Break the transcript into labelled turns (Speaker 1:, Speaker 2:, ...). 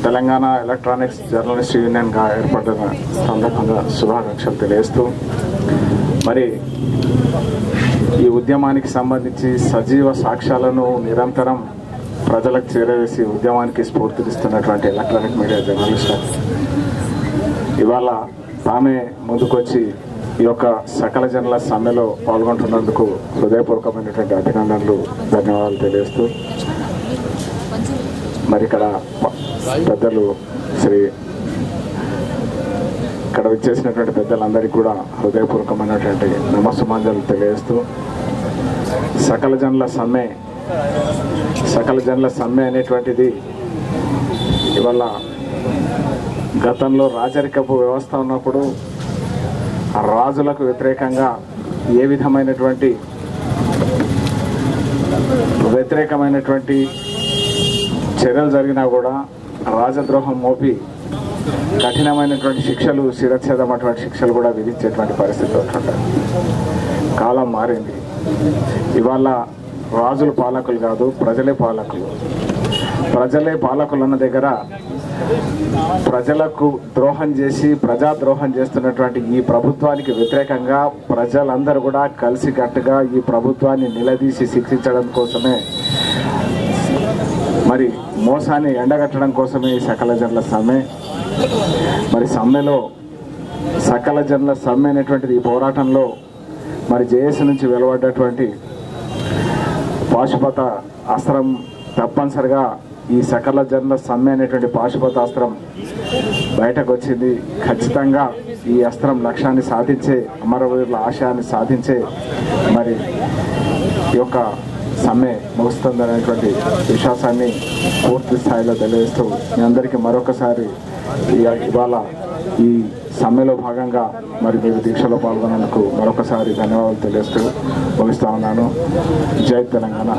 Speaker 1: Telangana electronics journalist యూనియన్గా ఏర్పడిన సందర్భంగా శుభాకాంక్షలు తెలియజేస్తూ మరి ఈ ఉద్యమానికి సంబంధించి సజీవ సాక్ష్యాలను నిరంతరం ప్రజలకు చేరవేసి ఉద్యమానికి స్ఫూర్తినిస్తున్నటువంటి ఎలక్ట్రానిక్ మీడియా జర్నలిస్ట్ ఇవాళ తామే ముందుకొచ్చి ఈ యొక్క సకల జనుల సమ్మెలో పాల్గొంటున్నందుకు హృదయపూర్వకమైనటువంటి అభినందనలు ధన్యవాదాలు తెలియజేస్తూ మరి ఇక్కడ పెద్దలు ఇక్కడ విచ్చేసినటువంటి పెద్దలందరికీ కూడా హృదయపూర్వకమైనటువంటి నమస్సుమాంజలు తెలియజేస్తూ సకల జనుల సమ్మె అనేటువంటిది ఇవాళ గతంలో రాజరికపు వ్యవస్థ ఉన్నప్పుడు ఆ రాజులకు వ్యతిరేకంగా ఏ విధమైనటువంటి చర్యలు జరిగినా కూడా రాజద్రోహం మోపి కఠినమైనటువంటి శిక్షలు శిరచ్ఛేదమైనటువంటి శిక్షలు కూడా విధించేటువంటి పరిస్థితి ఉంటుంటారు. కాలం మారింది. ఇవాళ రాజులు పాలకులు కాదు, ప్రజలే పాలకులు అన్న దగ్గర ప్రజలకు ద్రోహం చేసి ప్రజాద్రోహం చేస్తున్నటువంటి ఈ ప్రభుత్వానికి వ్యతిరేకంగా ప్రజలందరూ కూడా కలిసికట్టుగా ఈ ప్రభుత్వాన్ని నిలదీసి శిక్షించడం కోసమే, మరి మోసాన్ని ఎండగట్టడం కోసమే ఈ సకల జనుల సమ్మె. మరి సకల జనుల సమ్మె అనేటువంటిది ఈ పోరాటంలో మరి జేఏసీ నుంచి వెలువడ్డటువంటి పాశుపత అస్త్రం తప్పనిసరిగా ఈ సకల జనుల సమ్మె అనేటువంటి పాశుపత అస్త్రం బయటకు వచ్చింది. ఖచ్చితంగా ఈ అస్త్రం లక్ష్యాన్ని సాధించే, అమరవీరుల ఆశయాన్ని సాధించే మరి ఈ యొక్క సమ్మె ముగుస్తుందనేటువంటి విశ్వాసాన్ని పూర్తి స్థాయిలో తెలియజేస్తూ మీ అందరికీ మరొకసారి ఇవాళ ఈ సమ్మెలో భాగంగా మరి మీరు దీక్షలో పాల్గొన్నందుకు మరొకసారి ధన్యవాదాలు తెలియజేస్తూ ముగిస్తా ఉన్నాను. జై తెలంగాణ.